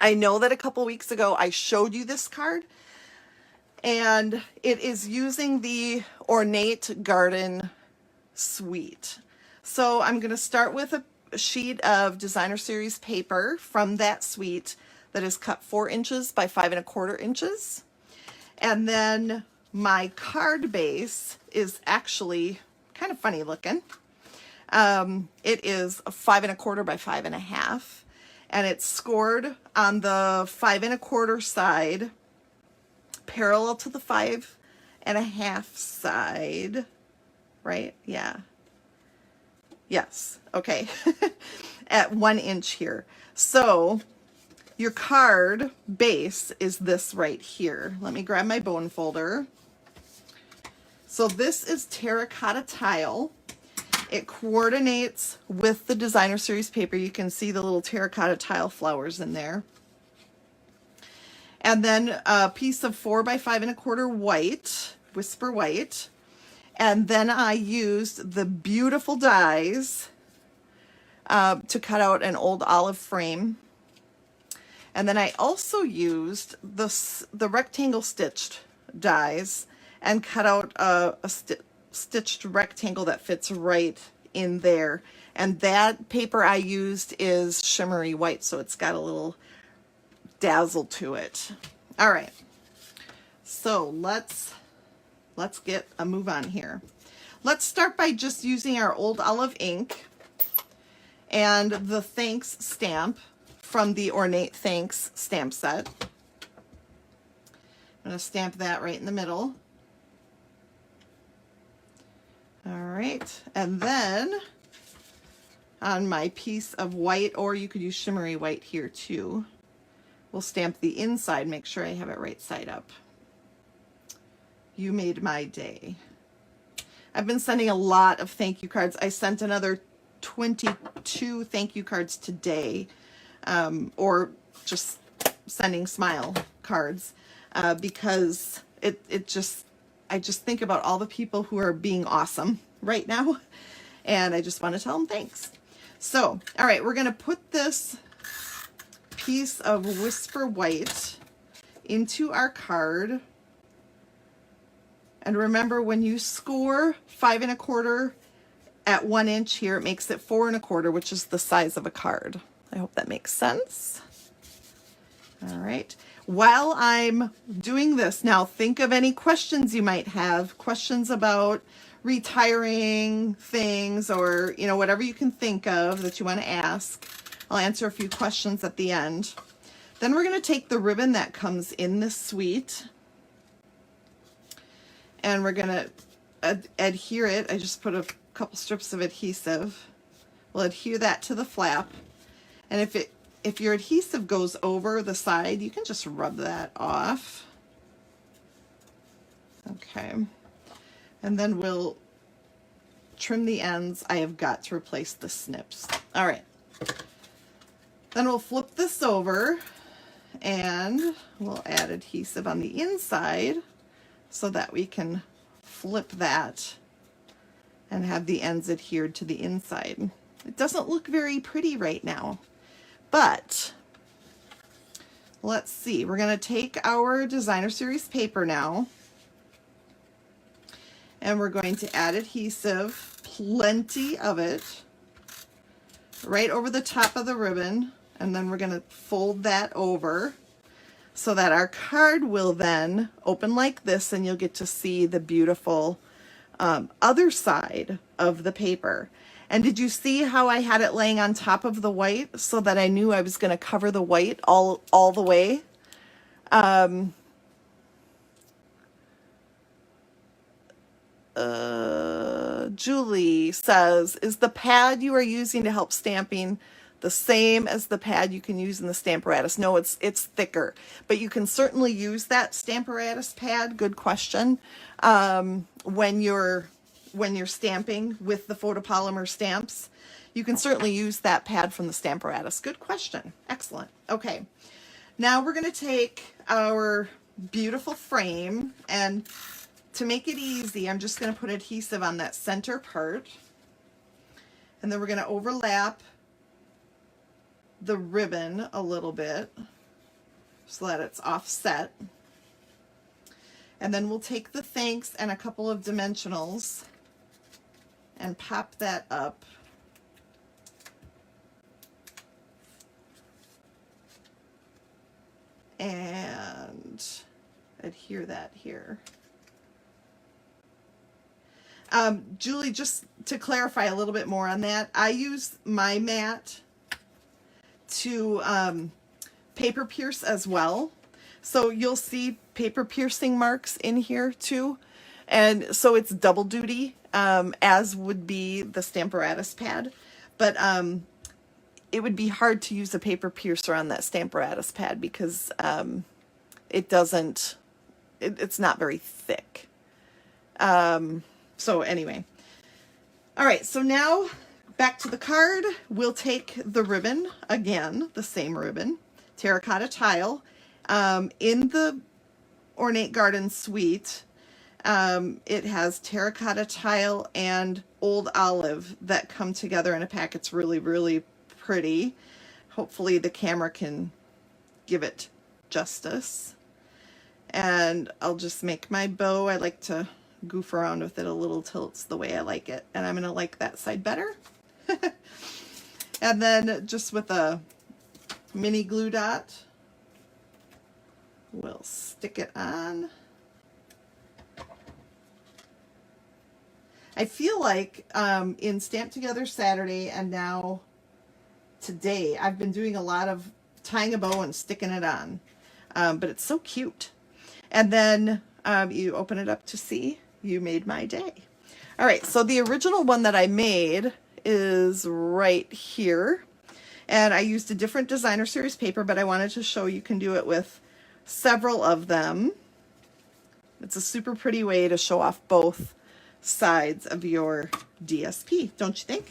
I know that a couple weeks ago I showed you this card, and it is using the Ornate Garden Suite. So I'm going to start with a sheet of Designer Series paper from that suite that is cut 4 inches by 5¼ inches. And then my card base is actually kind of funny looking. It is a 5¼ by 5½, and it's scored on the 5¼ side, parallel to the 5½ side, right? Yeah. Yes. Okay. At 1 inch here. So your card base is this right here. Let me grab my bone folder. So this is terracotta tile. It coordinates with the Designer Series paper. You can see the little terracotta tile flowers in there. And then a piece of 4 by 5¼ white, Whisper White. And then I used the beautiful dies to cut out an old olive frame. And then I also used the rectangle stitched dies and cut out a stitched rectangle that fits right in there. And that paper I used is shimmery white, so it's got a little dazzle to it. All right, so let's get a move on here. Let's start by just using our old olive ink and the Thanks stamp from the Ornate Thanks stamp set. I'm going to stamp that right in the middle. All right, and then on my piece of white, or you could use shimmery white here too, we'll stamp the inside, make sure I have it right side up. You made my day. I've been sending a lot of thank you cards. I sent another 22 thank you cards today, or just sending smile cards, because I just think about all the people who are being awesome right now, and I just want to tell them thanks. So, all right, we're going to put this piece of Whisper White into our card. And remember, when you score 5¼ at 1 inch here, it makes it 4¼ which is the size of a card. I hope that makes sense. All right. While I'm doing this now, think of any questions you might have, questions about retiring things, or, you know, whatever you can think of that you want to ask. I'll answer a few questions at the end. Then we're going to take the ribbon that comes in this suite, and we're going to adhere it. I just put a couple strips of adhesive. We'll adhere that to the flap. And if your adhesive goes over the side, you can just rub that off. Okay. And then we'll trim the ends. I have got to replace the snips. All right. Then we'll flip this over and we'll add adhesive on the inside so that we can flip that and have the ends adhered to the inside. It doesn't look very pretty right now, but let's see. We're going to take our Designer Series paper now, and we're going to add adhesive, plenty of it, right over the top of the ribbon, and then we're going to fold that over so that our card will then open like this, and you'll get to see the beautiful other side of the paper. And did you see how I had it laying on top of the white so that I knew I was going to cover the white all the way? Julie says, is the pad you are using to help stamping the same as the pad you can use in the Stamparatus? No, it's thicker, but you can certainly use that Stamparatus pad. Good question. When you're stamping with the photopolymer stamps, you can certainly use that pad from the Stamparatus. Good question. Excellent. Okay. Now we're going to take our beautiful frame, and to make it easy, I'm just going to put adhesive on that center part, and then we're going to overlap the ribbon a little bit so that it's offset. And then we'll take the thanks and a couple of dimensionals and pop that up. And adhere that here. Julie, just to clarify a little bit more on that, I use my mat to paper pierce as well. So you'll see paper piercing marks in here too. And so it's double duty, as would be the Stamparatus pad. But it would be hard to use a paper piercer on that Stamparatus pad because it's not very thick. So anyway. All right, so now back to the card. We'll take the ribbon again, the same ribbon, terracotta tile. In the Ornate Garden Suite, it has terracotta tile and old olive that come together in a pack. It's really, really pretty. Hopefully the camera can give it justice. And I'll just make my bow. I like to goof around with it a little till it's the way I like it. And I'm going to like that side better. And then just with a mini glue dot, we'll stick it on. I feel like in Stamp Together Saturday and now today, I've been doing a lot of tying a bow and sticking it on. But it's so cute. And then you open it up to see. You made my day. All right, so the original one that I made is right here. And I used a different designer series paper, but I wanted to show you can do it with several of them. It's a super pretty way to show off both sides of your DSP, don't you think?